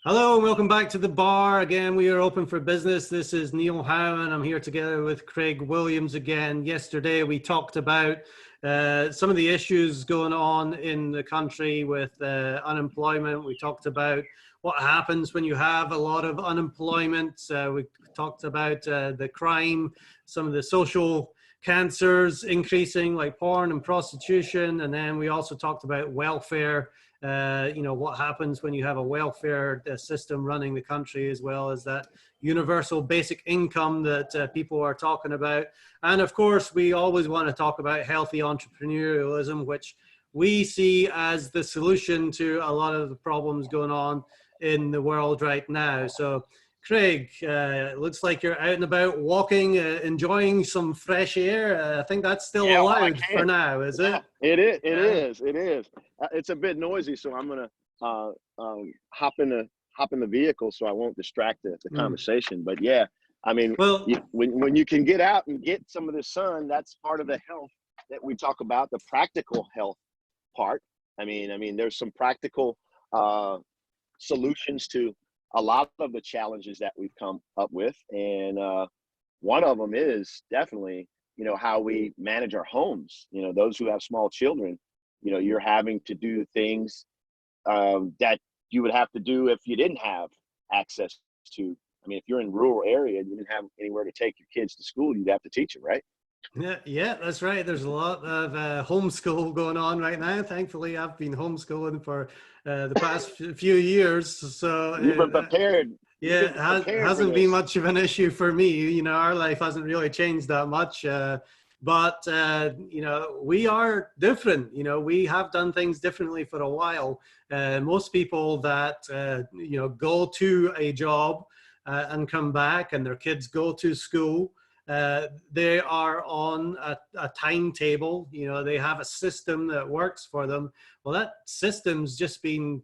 Hello and welcome back to the bar. Again, we are open for business. This is Neil Howe and I'm here together with Craig Williams again. Yesterday we talked about some of the issues going on in the country with unemployment. We talked about what happens when you have a lot of unemployment. We talked about the crime, some of the social cancers increasing like porn and prostitution. And then we also talked about welfare. What happens when you have a welfare system running the country, as well as that universal basic income that people are talking about. And of course, we always want to talk about healthy entrepreneurialism, which we see as the solution to a lot of the problems going on in the world right now. So Craig, it looks like you're out and about walking, enjoying some fresh air. I think that's still Yeah, well, I allowed for can. now, is Yeah, it? it is. It Yeah. is. It is. It's a bit noisy, so I'm gonna hop in the vehicle so I won't distract the Mm. conversation. But yeah, I mean, Well, when you can get out and get some of the sun, that's part of the health that we talk about, the practical health part. I mean, there's some practical uh, solutions to a lot of the challenges that we've come up with, and one of them is definitely, how we manage our homes. Those who have small children, you're having to do things that you would have to do if you didn't have access to. I mean, if you're in a rural area and you didn't have anywhere to take your kids to school, you'd have to teach them, right? yeah, that's right. There's a lot of homeschool going on right now. Thankfully, I've been homeschooling for the past few years, so You've been prepared. You've yeah, been it prepared for hasn't been this. much of an issue for me. Our life hasn't really changed that much. But we are different. We have done things differently for a while. Most people that, go to a job and come back and their kids go to school, they are on a timetable. They have a system that works for them. Well, that system's just been,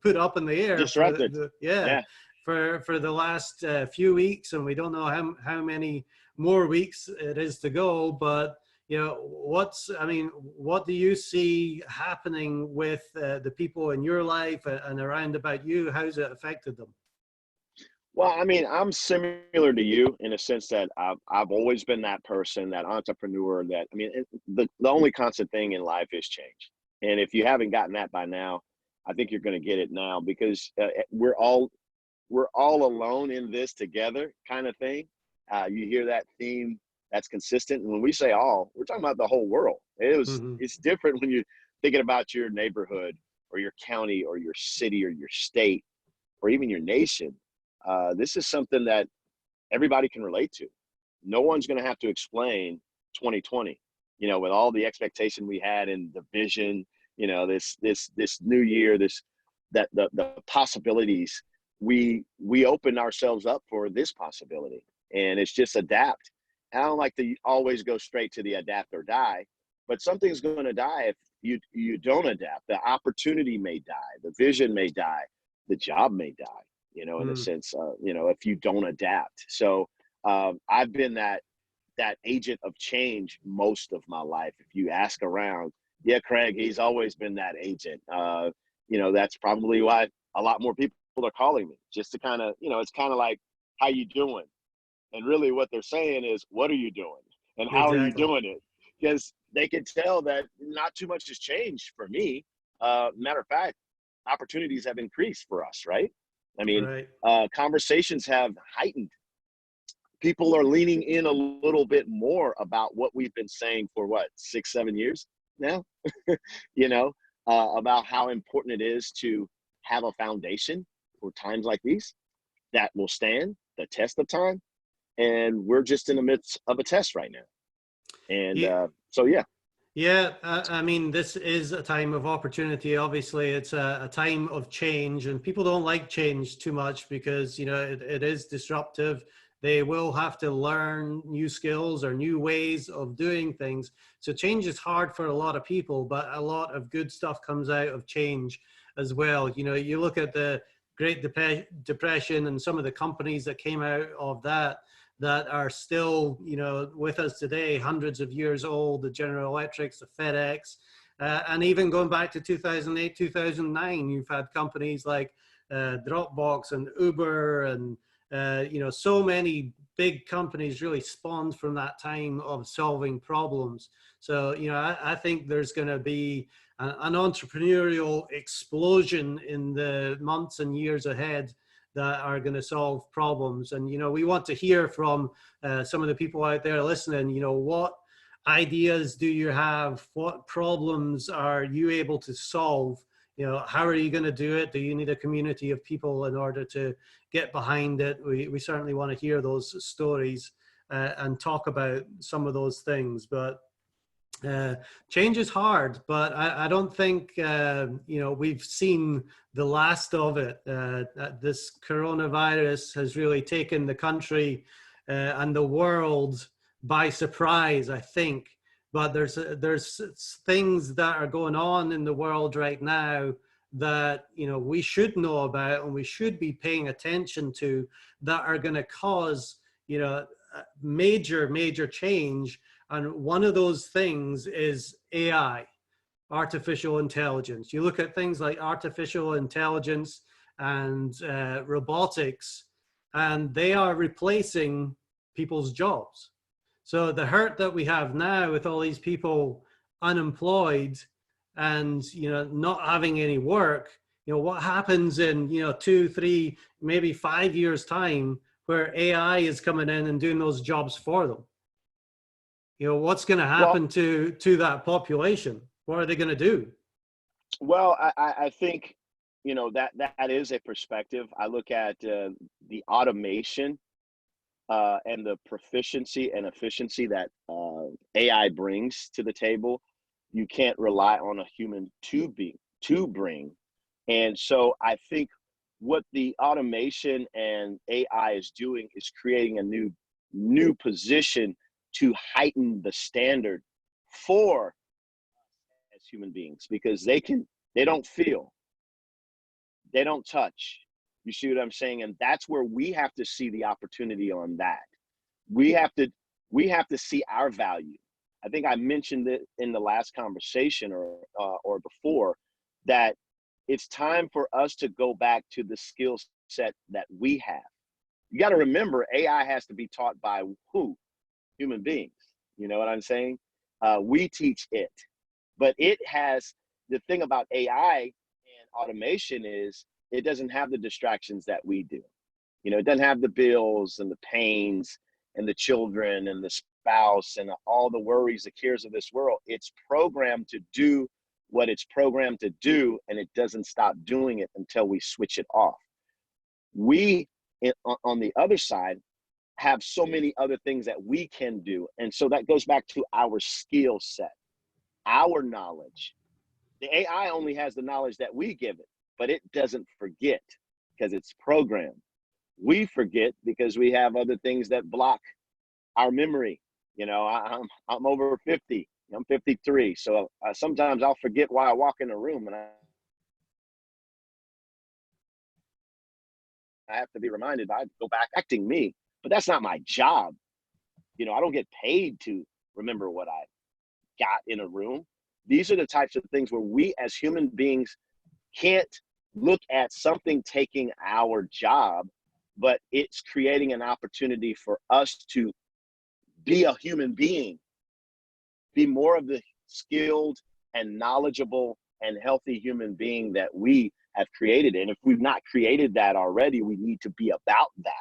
put up in the air for Disrupted. yeah, Yeah. for the last few weeks, and we don't know how many more weeks it is to go. But what do you see happening with the people in your life and around about you? How's it affected them? Well, I mean, I'm similar to you in a sense that I've always been that person, that entrepreneur. That I mean, the only constant thing in life is change. And if you haven't gotten that by now, I think you're going to get it now, because we're all alone in this together, kind of thing. You hear that theme that's consistent, and when we say all, we're talking about the whole world. Hmm. It's different when you're thinking about your neighborhood or your county or your city or your state or even your nation. This is something that everybody can relate to. No one's going to have to explain 2020. With all the expectation we had and the vision, this new year, the possibilities, we open ourselves up for this possibility, and it's just adapt. I don't like to always go straight to the adapt or die, but something's going to die if you don't adapt. The opportunity may die, the vision may die, the job may die, in a Mm. sense, if you don't adapt. So I've been that agent of change most of my life. If you ask around, yeah, Craig, he's always been that agent. That's probably why a lot more people are calling me, just to kind of, it's kind of like, how you doing? And really what they're saying is, what are you doing? And how are you Exactly. doing it? Because they can tell that not too much has changed for me. Matter of fact, opportunities have increased for us, right? I mean, Right. conversations have heightened. People are leaning in a little bit more about what we've been saying for what, 6, 7 years now, you know, about how important it is to have a foundation for times like these that will stand the test of time. And we're just in the midst of a test right now. And Yeah. so, yeah. Yeah, I mean, this is a time of opportunity. Obviously, it's a time of change, and people don't like change too much because, it is disruptive. They will have to learn new skills or new ways of doing things. So change is hard for a lot of people, but a lot of good stuff comes out of change as well. You look at the Depression and some of the companies that came out of that are still, with us today, hundreds of years old, the General Electrics, the FedEx, and even going back to 2008, 2009, you've had companies like Dropbox and Uber and, so many big companies really spawned from that time of solving problems. So, I think there's going to be an entrepreneurial explosion in the months and years ahead that are going to solve problems. And, we want to hear from some of the people out there listening, what ideas do you have? What problems are you able to solve? How are you going to do it? Do you need a community of people in order to get behind it? We certainly want to hear those stories and talk about some of those things. But change is hard, but I don't think, we've seen the last of it. This coronavirus has really taken the country and the world by surprise, I think. But there's things that are going on in the world right now that, we should know about and we should be paying attention to, that are going to cause, major change. And one of those things is AI, artificial intelligence. You look at things like artificial intelligence and robotics, and they are replacing people's jobs. So the hurt that we have now with all these people unemployed and, not having any work, what happens in, 2, 3, maybe 5 years time, where AI is coming in and doing those jobs for them? What's going to happen to that population? What are they going to do? Well, I think, that is a perspective. I look at the automation and the proficiency and efficiency that AI brings to the table. You can't rely on a human to bring. And so I think what the automation and AI is doing is creating a new position to heighten the standard for as human beings, because they don't feel, they don't touch. You see what I'm saying? And that's where we have to see the opportunity on that. We have to see our value. I think I mentioned it in the last conversation or before, that it's time for us to go back to the skill set that we have. You got to remember, AI has to be taught by who? Human beings. You know what I'm saying? We teach it, but it has, the thing about AI and automation is it doesn't have the distractions that we do. It doesn't have the bills and the pains and the children and the spouse and all the worries, the cares of this world. It's programmed to do what it's programmed to do, and it doesn't stop doing it until we switch it off. We, on the other side, have so many other things that we can do. And so that goes back to our skill set, our knowledge. The AI only has the knowledge that we give it, but it doesn't forget because it's programmed. We forget because we have other things that block our memory. I'm over 50. I'm 53. So sometimes I'll forget why I walk in a room, and I have to be reminded. I go back acting me, but that's not my job. I don't get paid to remember what I got in a room. These are the types of things where we as human beings can't look at something taking our job, but it's creating an opportunity for us to be a human being, be more of the skilled and knowledgeable and healthy human being that we have created. And if we've not created that already, we need to be about that.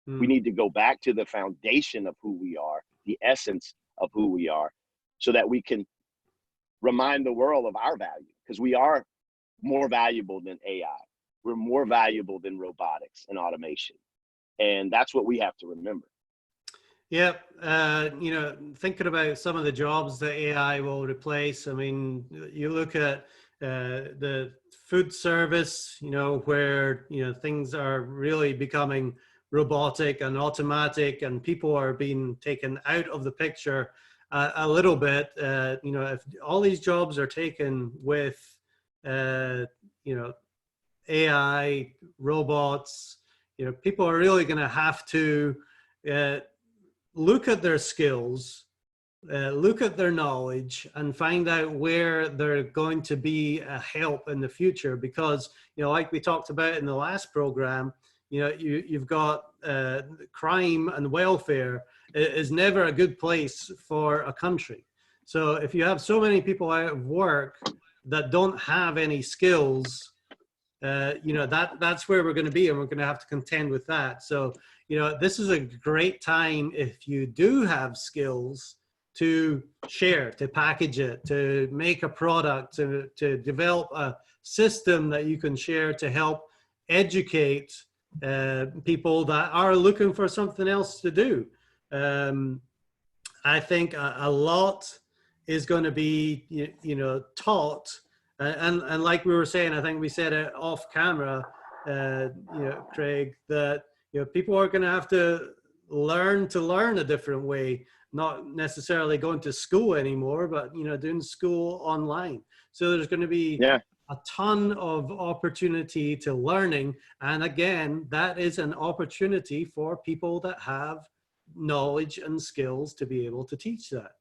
We need to go back to the foundation of who we are, the essence of who we are, so that we can remind the world of our value, because we are more valuable than AI. We're more valuable than robotics and automation. And that's what we have to remember. Yeah, thinking about some of the jobs that AI will replace. I mean, you look at the food service, where, things are really becoming robotic and automatic, and people are being taken out of the picture a little bit. If all these jobs are taken with, AI, robots, people are really going to have to look at their skills look at their knowledge and find out where they're going to be a help in the future. Because, like we talked about in the last program, you've got crime and welfare is never a good place for a country. So if you have so many people out of work that don't have any skills, that's where we're going to be, and we're going to have to contend with that. So, this is a great time if you do have skills to share, to package it, to make a product, to develop a system that you can share to help educate people that are looking for something else to do. I think a lot is going to be, taught. And like we were saying, I think we said it off camera, Craig, that, people are going to have to learn a different way, not necessarily going to school anymore, but, doing school online. So there's going to be a ton of opportunity to learning. And again, that is an opportunity for people that have knowledge and skills to be able to teach that.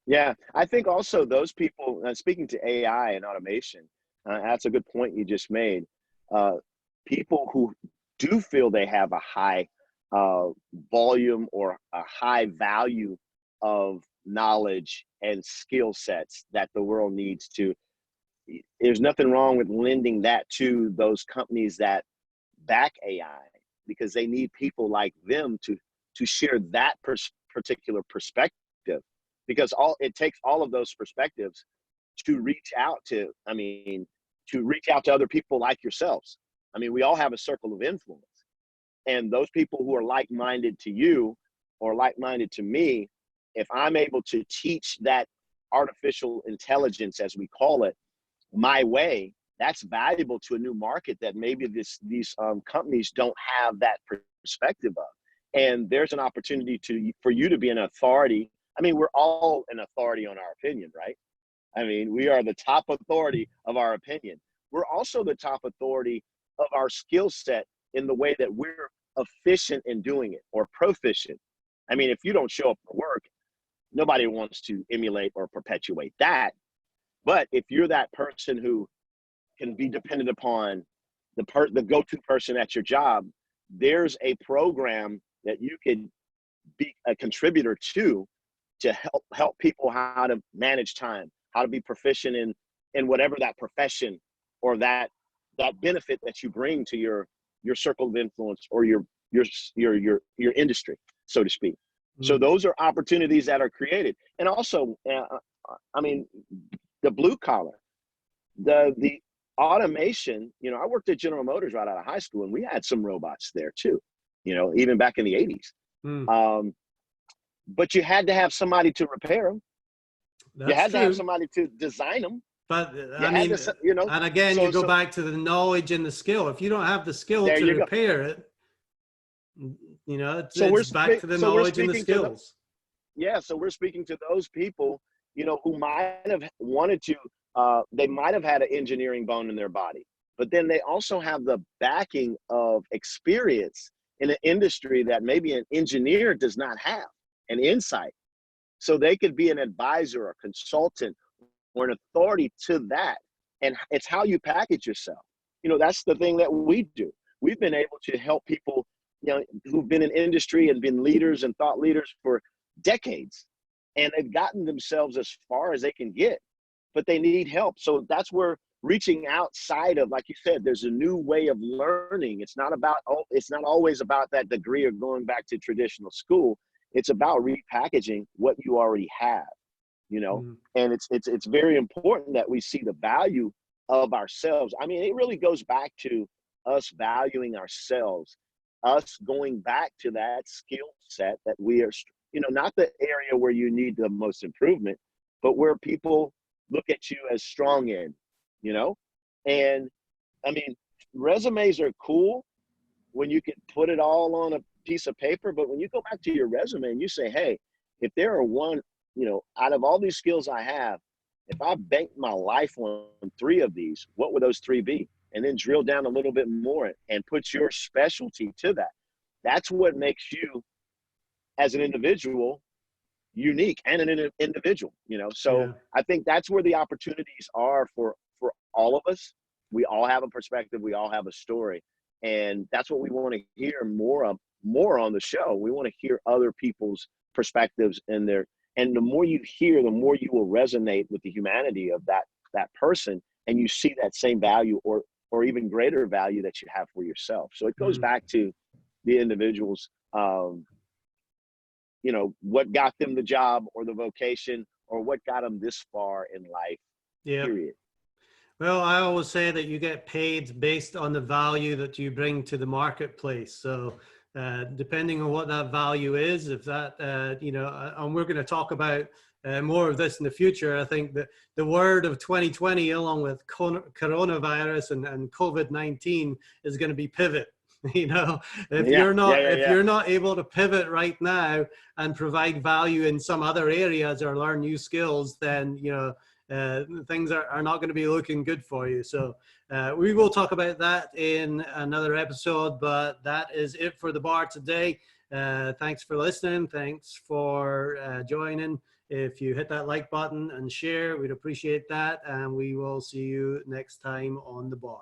Yeah, I think also those people, speaking to AI and automation, that's a good point you just made. People who do feel they have a high volume or a high value of knowledge and skill sets that the world needs to, there's nothing wrong with lending that to those companies that back AI, because they need people like them to share that particular perspective, because it takes all of those perspectives to reach out to other people like yourselves. I mean, we all have a circle of influence, and those people who are like-minded to you or like-minded to me, if I'm able to teach that artificial intelligence, as we call it, my way, that's valuable to a new market that maybe these companies don't have that perspective of. And there's an opportunity for you to be an authority. I mean, we're all an authority on our opinion, right? I mean, we are the top authority of our opinion. We're also the top authority of our skill set in the way that we're efficient in doing it, or proficient. I mean, if you don't show up for work, nobody wants to emulate or perpetuate that. But if you're that person who can be dependent upon the go-to person at your job, there's a program that you could be a contributor to help people how to manage time, how to be proficient in whatever that profession or that benefit that you bring to your circle of influence or your industry, so to speak. So those are opportunities that are created. And also, I mean, the blue collar, the automation, I worked at General Motors right out of high school, and we had some robots there too, even back in the 80s. But you had to have somebody to repair them. That's you had true. To have somebody to design them. But I mean, and again, you go back to the knowledge and the skill. If you don't have the skill to repair it, it's back to the knowledge and the skills. So we're speaking to those people, who might have wanted to, they might have had an engineering bone in their body, but then they also have the backing of experience in an industry that maybe an engineer does not have, an insight. So they could be an advisor or consultant or an authority to that. And it's how you package yourself. That's the thing that we do. We've been able to help people, who've been in industry and been leaders and thought leaders for decades, and they've gotten themselves as far as they can get, but they need help. So that's where reaching outside of, like you said, there's a new way of learning. It's not always about that degree or going back to traditional school. It's about repackaging what you already have, and it's very important that we see the value of ourselves. I mean, it really goes back to us valuing ourselves, us going back to that skill set that we are, not the area where you need the most improvement, but where people look at you as strong in, and I mean, resumes are cool when you can put it all on a piece of paper, but when you go back to your resume and you say, hey, if there are one, out of all these skills I have, if I banked my life on 3 of these, what would those 3 be? And then drill down a little bit more and put your specialty to that. That's what makes you, as an individual, unique and an individual, so Yeah. I think that's where the opportunities are for all of us. We all have a perspective, we all have a story, and that's what we want to hear more on the show. We want to hear other people's perspectives and the more you hear, the more you will resonate with the humanity of that person, and you see that same value or even greater value that you have for yourself. So it goes back to the individuals, what got them the job or the vocation or what got them this far in life, Yeah. period. Well, I always say that you get paid based on the value that you bring to the marketplace. So depending on what that value is, if that, and we're going to talk about more of this in the future. I think that the word of 2020, along with coronavirus and COVID-19, is going to be pivot. If you're not able to pivot right now and provide value in some other areas or learn new skills, then things are not going to be looking good for you. So we will talk about that in another episode, but that is it for the bar today. Thanks for listening. Thanks for joining. If you hit that like button and share, we'd appreciate that. And we will see you next time on the bar.